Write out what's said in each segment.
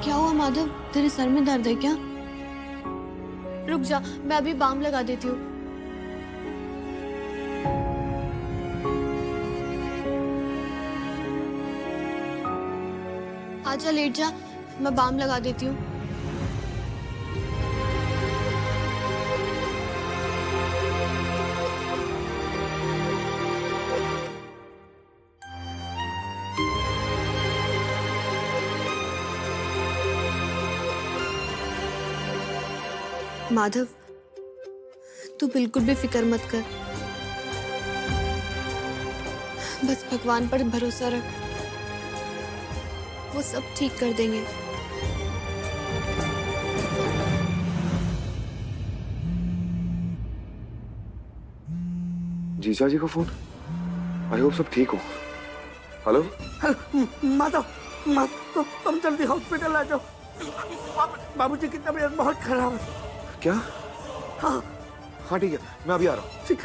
क्या हुआ माधव, तेरे सर में दर्द है क्या? रुक जा, मैं अभी बाम लगा देती हूँ। आजा लेट जा, मैं बाम लगा देती हूँ। माधव, तू बिल्कुल भी फिक्र मत कर, बस भगवान पर भरोसा रख, वो सब ठीक कर देंगे। जीजा जी का फोन। आई होप सब ठीक हो। हेलो माधव, तुम जल्दी हॉस्पिटल आ जाओ। बाबूजी की तबीयत बहुत खराब है। क्या? हाँ हाँ ठीक है, मैं अभी आ रहा हूँ। ठीक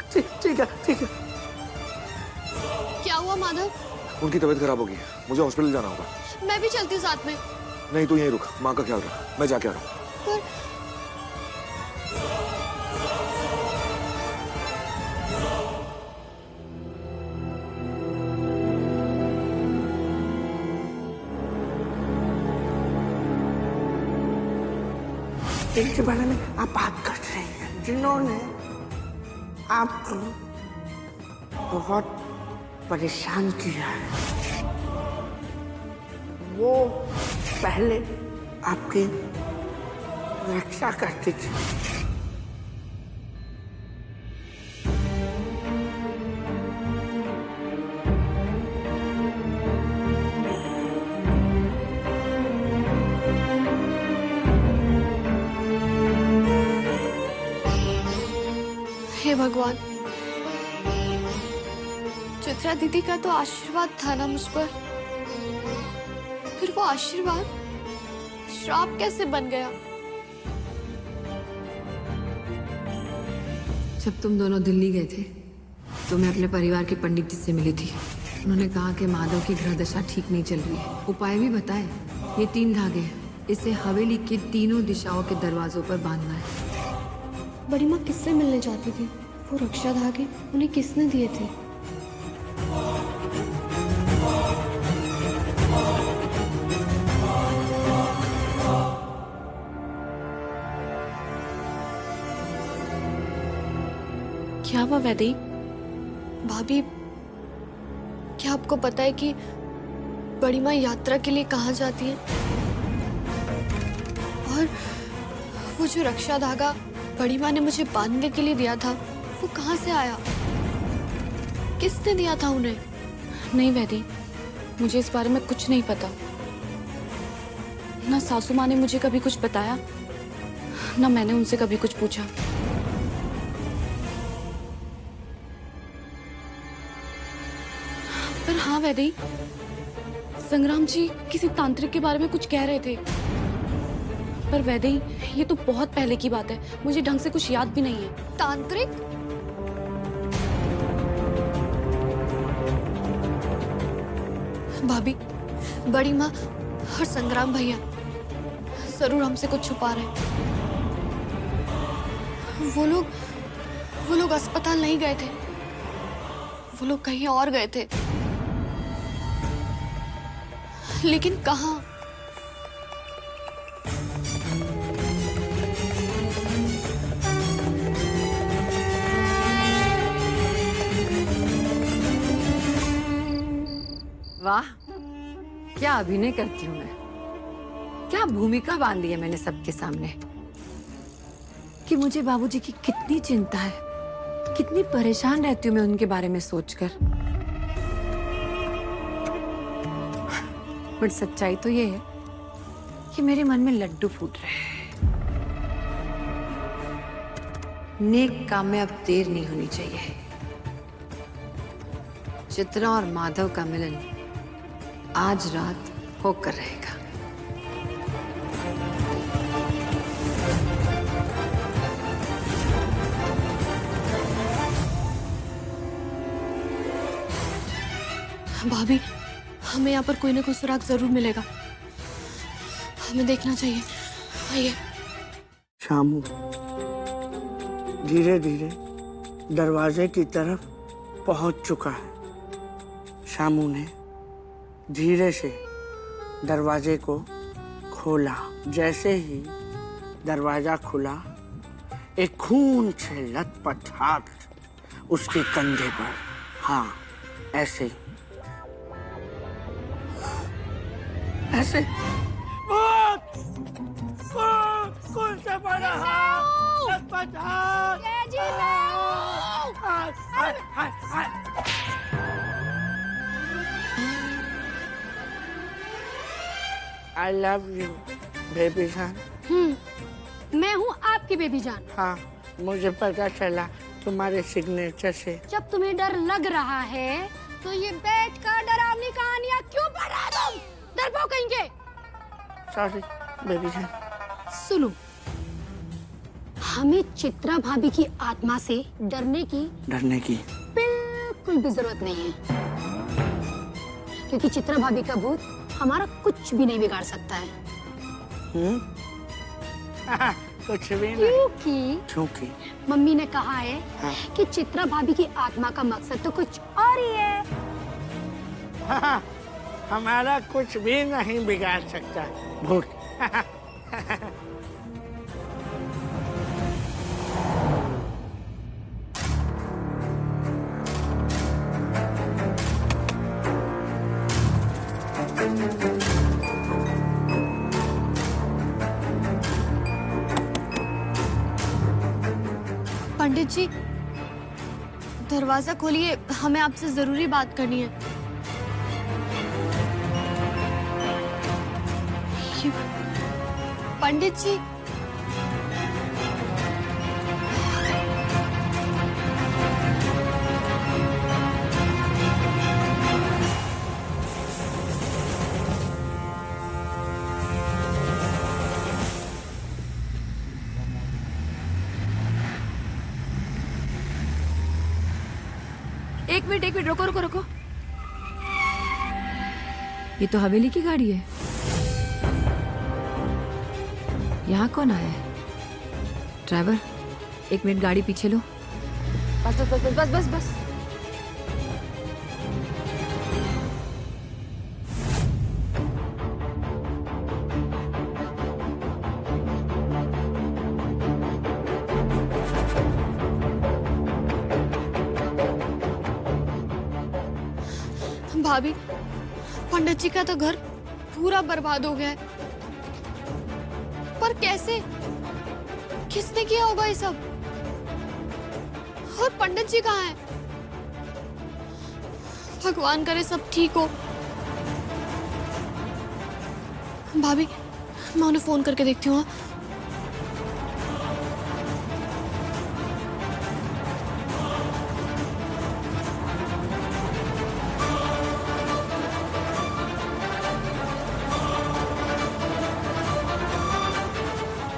है। क्या हुआ माधव? उनकी तबीयत खराब होगी, मुझे हॉस्पिटल जाना होगा। मैं भी चलती हूँ साथ में। नहीं तो यहीं रुक, माँ का ख्याल रख, मैं जाके आ रहा हूँ। पर इनके बारे में आप बात कर रहे हैं, जिन्होंने आपको बहुत परेशान किया है। वो पहले आपकी रक्षा करती थी। हे भगवान, चित्रा दीदी का तो आशीर्वाद था ना मुझ पर, फिर वो आशीर्वाद श्राप कैसे बन गया? जब तुम दोनों दिल्ली गए थे तो मैं अपने परिवार के पंडित जी से मिली थी। उन्होंने कहा कि माधव की ग्रह दशा ठीक नहीं चल रही है। उपाय भी बताए। ये 3 धागे हैं, इसे हवेली की तीनों दिशाओं के दरवाजों पर बांधना है। बड़ी माँ किससे मिलने जाती थी? वो रक्षा धागे उन्हें किसने दिए थे? क्या हुआ वैदेही? भाभी, क्या आपको पता है कि बड़ी माँ यात्रा के लिए कहाँ जाती है? और वो जो रक्षा धागा बड़ी माँ ने मुझे बांधने के लिए दिया था, वो कहाँ से आया? किसने दिया था उन्हें? नहीं वैदी, मुझे इस बारे में कुछ नहीं पता। ना सासू माँ ने मुझे कभी कुछ बताया, ना मैंने उनसे कभी कुछ पूछा। पर हाँ वैदी, संग्राम जी किसी तांत्रिक के बारे में कुछ कह रहे थे। पर वैदी, ये तो बहुत पहले की बात है, मुझे ढंग से कुछ याद भी नहीं है। तांत्रिक? भाभी, बड़ी माँ और संग्राम भैया जरूर हमसे कुछ छुपा रहे हैं। वो लोग अस्पताल नहीं गए थे, वो लोग कहीं और गए थे। लेकिन कहाँ? वाह, क्या अभिनय करती हूँ मैं। क्या भूमिका बांधी है मैंने सबके सामने कि मुझे बाबूजी की कितनी चिंता है, कितनी परेशान रहती हूँ मैं उनके बारे में सोचकर। बट सच्चाई तो ये है कि मेरे मन में लड्डू फूट रहे हैं। नेक काम में अब देर नहीं होनी चाहिए। चित्रा और माधव का मिलन आज रात होकर रहेगा। भाभी, हमें यहाँ पर कोई ना कोई सुराग जरूर मिलेगा। हमें देखना चाहिए। आइए। शामू धीरे धीरे दरवाजे की तरफ पहुंच चुका है। शामू ने धीरे से दरवाजे को खोला। जैसे ही दरवाजा खुला, एक खून से लथपथ हाथ उसके कंधे पर, हाँ ऐसे ऐसे कौन सा बड़ा हाथ, लथपथ हाथ, I love you, बेबी जान। मैं हूँ आपकी बेबी जान। हाँ, मुझे पता चला तुम्हारे सिग्नेचर से। जब तुम्हें डर लग रहा है तो ये बैठ कर डरावनी कहानियाँ क्यों पढ़ रहे हो तुम? डरपोक कहेंगे। सॉरी बेबी जान। सुनो, हमें चित्रा भाभी की आत्मा से डरने की बिल्कुल भी जरूरत नहीं है, क्योंकि चित्रा भाभी का भूत हमारा कुछ भी नहीं बिगाड़ सकता है। कुछ भी नहीं। क्योंकि मम्मी ने कहा है कि चित्रा भाभी की आत्मा का मकसद तो कुछ और ही है। हाँ, हमारा कुछ भी नहीं बिगाड़ सकता भूत। पंडित जी, दरवाजा खोलिए, हमें आपसे जरूरी बात करनी है। पंडित जी, एक मिनट रुको रुको रुको। ये तो हवेली की गाड़ी है। यहाँ कौन आया है? ड्राइवर, एक मिनट गाड़ी पीछे लो। बस बस बस बस बस बस। भाभी, पंडित जी का तो घर पूरा बर्बाद हो गया है। पर कैसे? किसने किया होगा ये सब? और पंडित जी कहाँ हैं? भगवान करे सब ठीक हो। भाभी, मैं उन्हें फोन करके देखती हूँ।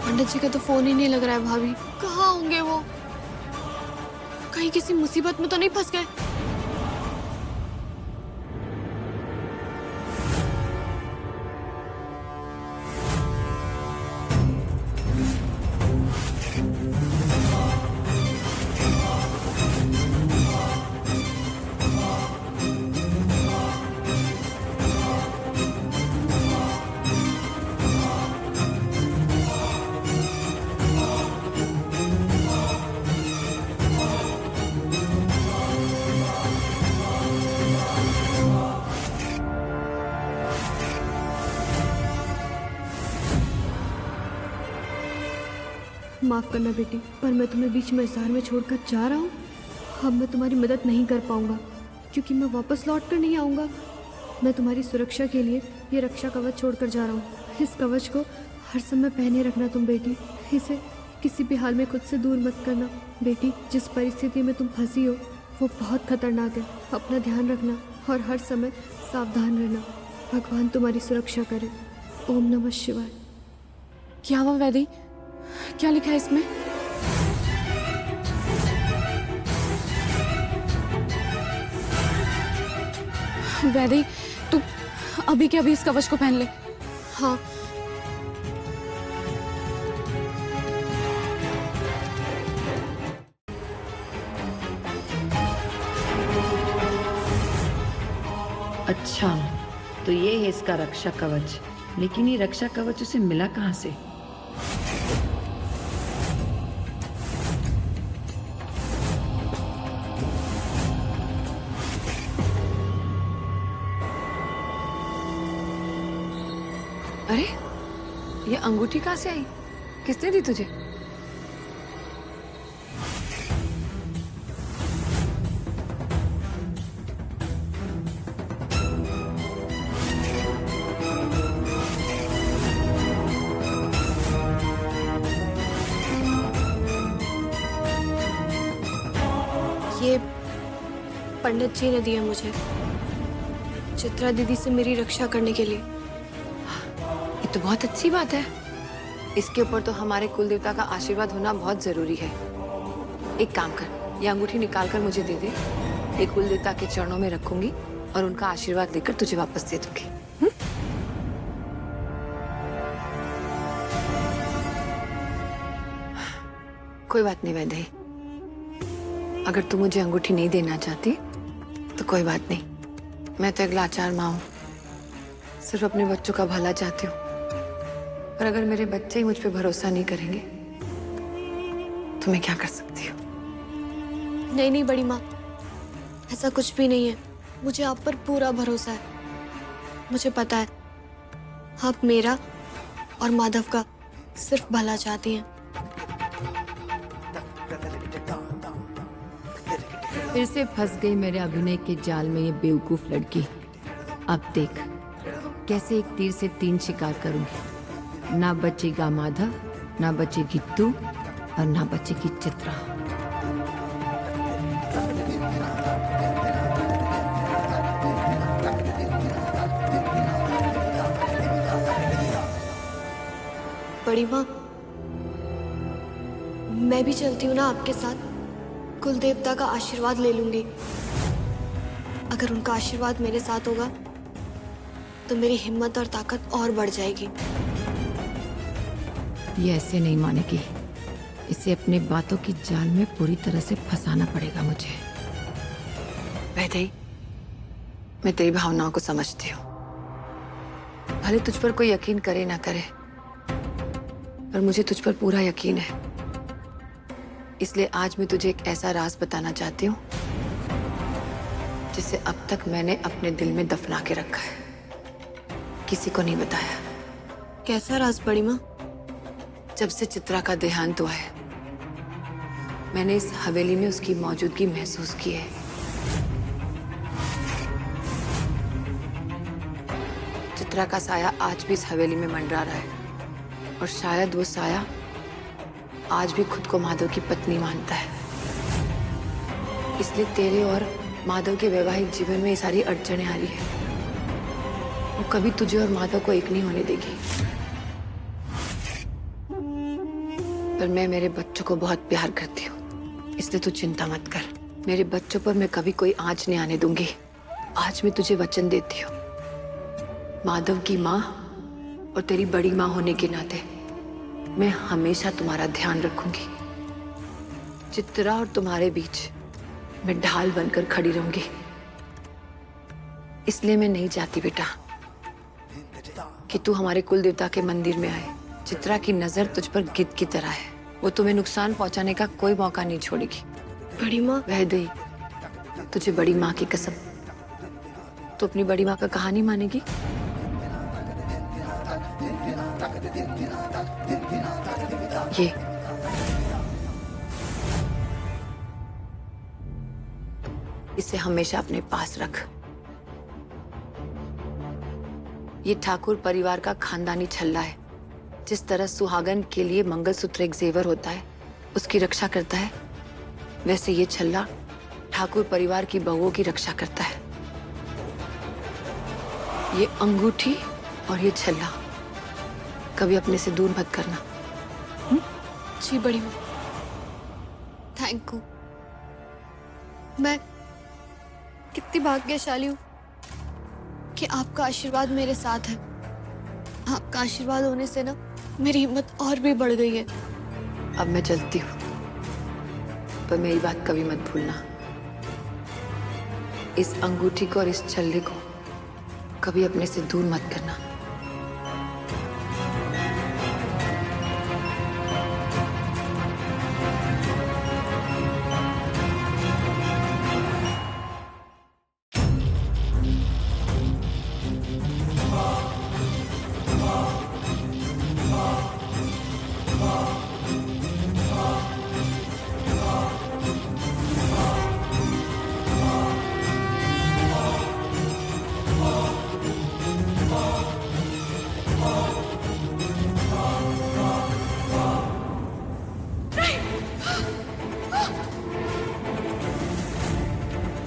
पंडित जी का तो फोन ही नहीं लग रहा है। भाभी कहाँ होंगे वो? कहीं किसी मुसीबत में तो नहीं फंस गए? माफ करना बेटी, पर मैं तुम्हें बीच में इज़हार में छोड़कर जा रहा हूँ। अब मैं तुम्हारी मदद नहीं कर पाऊंगा, क्योंकि मैं वापस लौट कर नहीं आऊँगा। मैं तुम्हारी सुरक्षा के लिए ये रक्षा कवच छोड़कर जा रहा हूँ। इस कवच को हर समय पहने रखना तुम बेटी। इसे किसी भी हाल में खुद से दूर मत करना बेटी। जिस परिस्थिति में तुम फंसी हो वो बहुत खतरनाक है। अपना ध्यान रखना और हर समय सावधान रहना। भगवान तुम्हारी सुरक्षा करे। ओम नमः शिवाय। क्या हुआ वैदेही? क्या लिखा है इसमें? वैदेही, तू अभी के अभी इस कवच को पहन ले। हाँ, अच्छा, तो ये है इसका रक्षा कवच। लेकिन ये रक्षा कवच उसे मिला कहाँ से? अरे, ये अंगूठी कहाँ से आई? किसने दी तुझे? ये पंडित जी ने दिया मुझे, चित्रा दीदी से मेरी रक्षा करने के लिए। ये तो बहुत अच्छी बात है। इसके ऊपर तो हमारे कुल देवता का आशीर्वाद होना बहुत जरूरी है। एक काम कर, ये अंगूठी निकाल कर मुझे दे दे। एक कुल देवता के चरणों में रखूंगी और उनका आशीर्वाद लेकर तुझे वापस दे दूंगी। कोई बात नहीं वैदेही, अगर तू मुझे अंगूठी नहीं देना चाहती तो कोई बात नहीं। मैं तो एक लाचार माँ हूँ, सिर्फ अपने बच्चों का भला चाहती हूँ। पर अगर मेरे बच्चे ही मुझ पे भरोसा नहीं करेंगे तो मैं क्या कर सकती हूँ? नहीं नहीं बड़ी माँ, ऐसा कुछ भी नहीं है। मुझे आप पर पूरा भरोसा है। मुझे पता है आप मेरा और माधव का सिर्फ भला चाहती हैं। फिर से फंस गई मेरे अभिनय के जाल में ये बेवकूफ लड़की। अब देख कैसे एक तीर से 3 शिकार करूंगी। ना बचेगा माधव, ना बचेगी तू, और ना बचेगी चित्रा। बड़ी माँ, मैं भी चलती हूँ ना आपके साथ। कुल देवता का आशीर्वाद ले लूंगी। अगर उनका आशीर्वाद मेरे साथ होगा तो मेरी हिम्मत और ताकत और बढ़ जाएगी। ये ऐसे नहीं मानेगी। इसे अपने बातों की जाल में पूरी तरह से फंसाना पड़ेगा मुझे। वैदेही, मैं तेरी भावनाओं को समझती हूँ। भले तुझ पर कोई यकीन करे ना करे, पर मुझे तुझ पर पूरा यकीन है। इसलिए आज मैं तुझे एक ऐसा राज बताना चाहती हूँ जिसे अब तक मैंने अपने दिल में दफना के रखा है, किसी को नहीं बताया। कैसा राज बड़ी माँ? जब से चित्रा का देहांत हुआ है, मैंने इस हवेली में उसकी मौजूदगी महसूस की है। चित्रा का साया आज भी इस हवेली में मंडरा रहा है, और शायद वो साया आज भी खुद को माधव की पत्नी मानता है। इसलिए तेरे और माधव के वैवाहिक जीवन में ये सारी अड़चनें आ रही है। वो कभी तुझे और माधव को एक नहीं होने देगी। पर मैं मेरे बच्चों को बहुत प्यार करती हूँ, इसलिए तू चिंता मत कर। मेरे बच्चों पर मैं कभी कोई आंच नहीं आने दूंगी। आज मैं तुझे वचन देती हूँ, माधव की माँ और तेरी बड़ी माँ होने के नाते मैं हमेशा तुम्हारा ध्यान रखूंगी। चित्रा और तुम्हारे बीच मैं ढाल बनकर खड़ी रहूंगी। इसलिए मैं नहीं चाहती बेटा कि तू हमारे कुल देवता के मंदिर में आए। चित्रा की नजर तुझ पर गिद्ध की तरह है। वो तुम्हें नुकसान पहुंचाने का कोई मौका नहीं छोड़ेगी। बड़ी माँ, वैदेही, तुझे बड़ी माँ की कसम, तो अपनी बड़ी माँ का कहानी मानेगी? ये इसे हमेशा अपने पास रख। ये ठाकुर परिवार का खानदानी छल्ला है। जिस तरह सुहागन के लिए मंगलसूत्र एक जेवर होता है, उसकी रक्षा करता है, वैसे ये छल्ला ठाकुर परिवार की बहुओं की रक्षा करता है। ये अंगूठी और ये छल्ला कभी अपने से दूर मत करना। जी बड़ी माँ, थैंक यू। मैं कितनी भाग्यशाली हूँ कि आपका आशीर्वाद मेरे साथ है। आपका आशीर्वाद होने से ना मेरी हिम्मत और भी बढ़ गई है। अब मैं चलती हूँ, पर मेरी बात कभी मत भूलना। इस अंगूठी को और इस छल्ले को कभी अपने से दूर मत करना।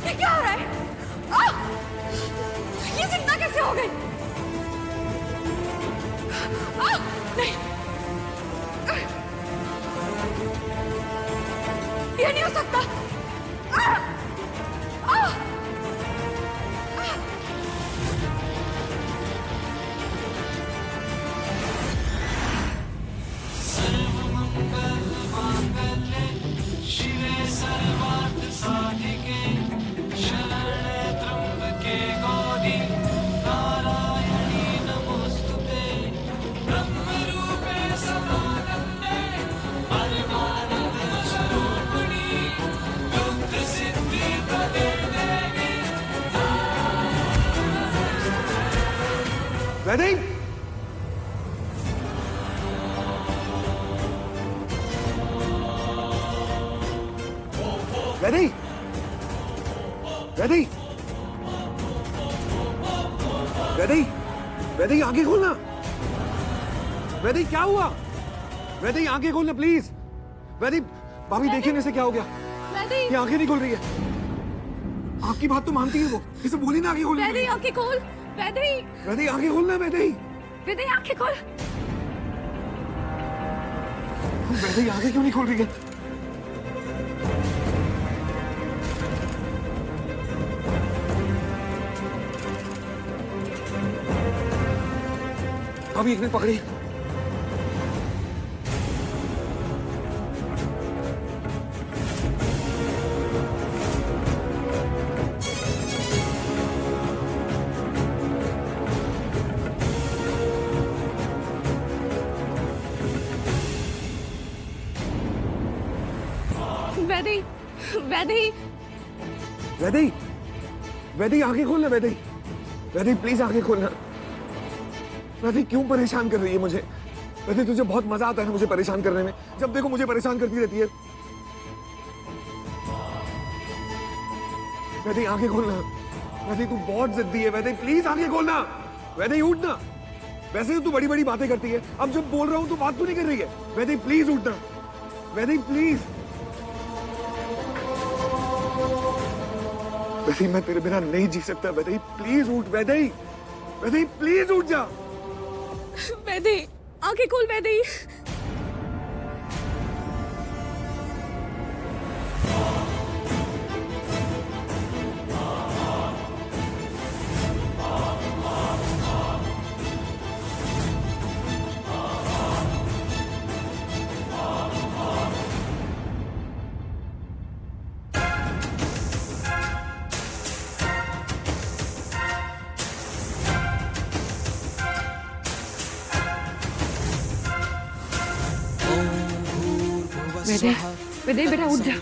ये क्या हो रहा है? ये जिंदा कैसे हो गई? नहीं, ये नहीं हो सकता। वैदेही, वैदेही, वैदेही, वैदेही, वैदेही आंखें खोलना। वैदेही क्या हुआ? वैदेही आंखें खोलना प्लीज। वैदेही, भाभी देखिए इसे क्या हो गया? वैदेही, ये आंखें नहीं खोल रही है। आपकी बात तो मानती है वो, इसे बोली ना आंखें खोलने। वैदेही आंखें खोल। वैदेही, वैदेही आंखें खोलना। वैदेही, वैदेही आंखें खोल। वैदेही आंखें क्यों नहीं खोल रही है? अभी एक ने पकड़ी। वैदेही, वैदेही, वैदेही, वैदेही आंखें खोलना। वैदेही, वैदेही प्लीज आंखें खोलना। वैदेही क्यों परेशान कर रही है मुझे? वैदेही तुझे बहुत मजा आता है ना मुझे परेशान करने में। जब देखो मुझे परेशान करती रहती है। वैदेही आंखें खोलना। वैदेही तू बहुत जिद्दी है। वैदेही प्लीज आंखें खोलना। वैदेही उठना। वैसे तो तू बड़ी बड़ी बातें करती है, अब जब बोल रहा हूं तो बात क्यों नहीं कर रही है? वैदेही प्लीज उठना। वैदेही प्लीज। वैदेही मैं तेरे बिना नहीं जी सकता। वैदेही प्लीज उठ। वैदेही, वैदेही प्लीज उठ जा। वैदेही आंखें खोल। वैदेही, वैदेही बेटा उठ जा।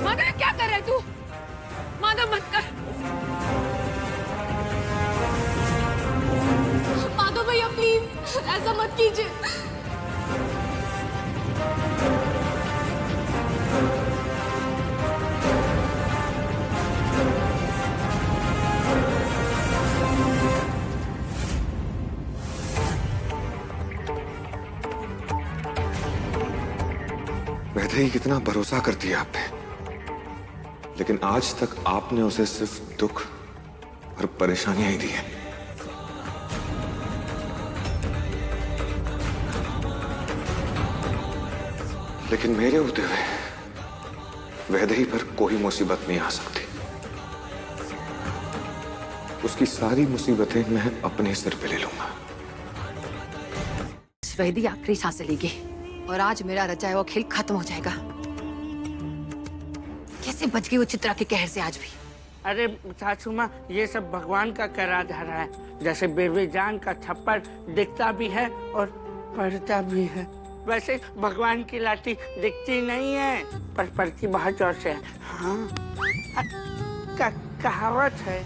माधव क्या कर रहा है तू? माधव मत कर। माधव भैया प्लीज ऐसा मत कीजिए। वैदेही कितना भरोसा करती है आप पे, लेकिन आज तक आपने उसे सिर्फ दुख और परेशानियां ही दी है। लेकिन मेरे होते हुए वैदेही पर कोई मुसीबत नहीं आ सकती। उसकी सारी मुसीबतें मैं अपने सिर पे ले लूंगा। वैदेही आखिरी सांसें लेगी और आज मेरा रचाया हुआ खेल खत्म हो जाएगा। कैसे बच गई वो चित्रा के कहर से आज भी। अरे सासू माँ, ये सब भगवान का करा धरा है। जैसे बेबी जान का थप्पड़ दिखता भी है और पड़ता भी है, वैसे भगवान की लाठी दिखती नहीं है पर पड़ती बहुत जोर से है। हाँ, कहावत है।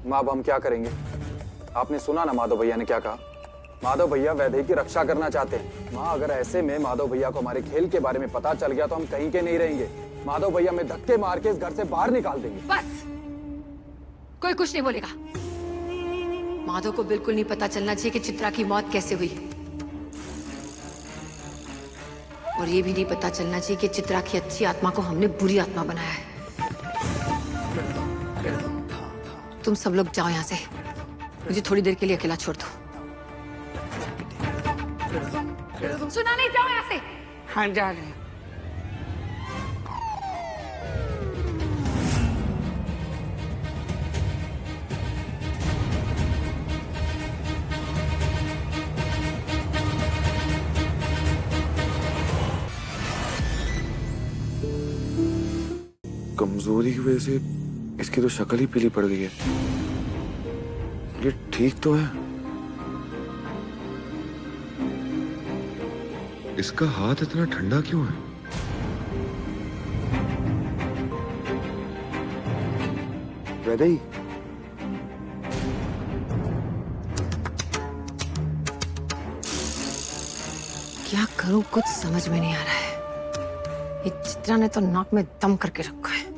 माँ अब हम क्या करेंगे? आपने सुना ना माधव भैया ने क्या कहा। माधव भैया वैदेही की रक्षा करना चाहते हैं। माँ अगर ऐसे में माधव भैया को हमारे खेल के बारे में पता चल गया तो हम कहीं के नहीं रहेंगे। माधव भैया हमें धक्के मार के इस घर से बाहर निकाल देंगे। बस, कोई कुछ नहीं बोलेगा। माधव को बिल्कुल नहीं पता चलना चाहिए कि चित्रा की मौत कैसे हुई, और ये भी नहीं पता चलना चाहिए कि चित्रा की अच्छी आत्मा को हमने बुरी आत्मा बनाया है। तुम सब लोग जाओ यहाँ से, मुझे थोड़ी देर के लिए अकेला छोड़ दो। सुना नहीं, जाओ यहाँ से। हाँ, जा रहे हैं। कमजोरी की वजह से इसकी तो शक्ल ही पीली पड़ गई है। ये ठीक तो है। इसका हाथ इतना ठंडा क्यों है? वैदेही, क्या करूं कुछ समझ में नहीं आ रहा है। ये चित्रा ने तो नाक में दम करके रखा है।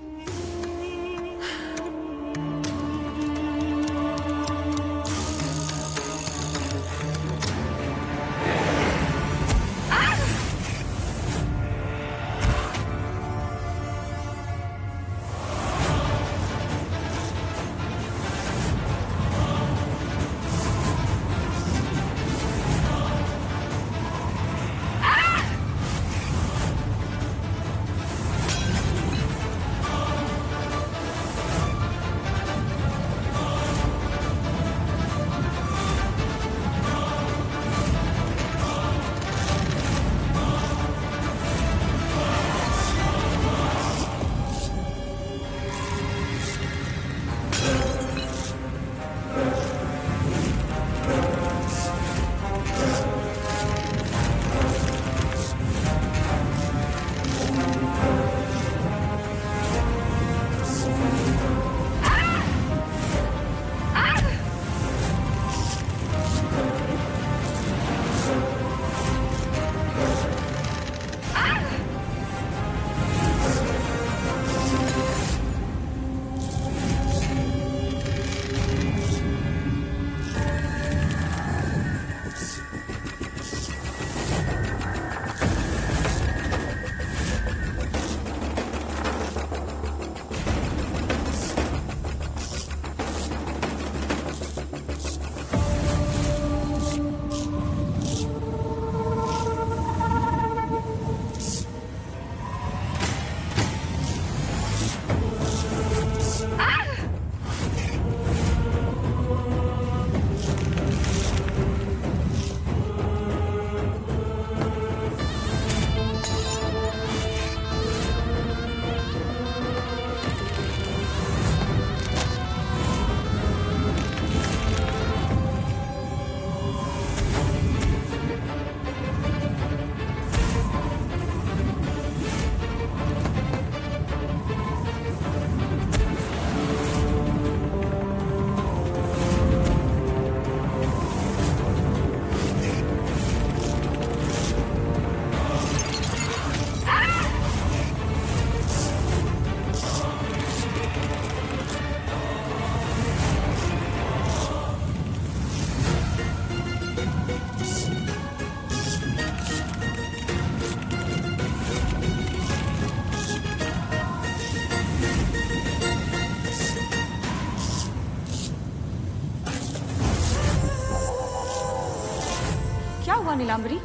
हुआ नीलांबरी?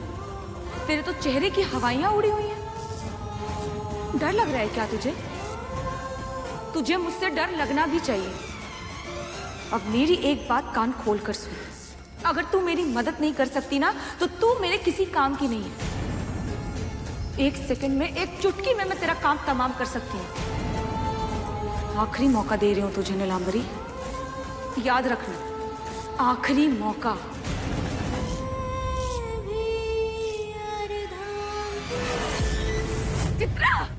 तेरे तो चेहरे की हवाइयां उड़ी हुई हैं। डर लग रहा है क्या तुझे? तुझे मुझसे डर लगना भी चाहिए। अब मेरी एक बात कान खोल कर सुन, अगर तू मेरी मदद नहीं कर सकती ना तो तू मेरे किसी काम की नहीं है। एक सेकंड में, एक चुटकी में मैं तेरा काम तमाम कर सकती हूँ। आखिरी मौका दे रही हूँ तुझे नीलांबरी, याद रखना, आखिरी मौका। चित्रा!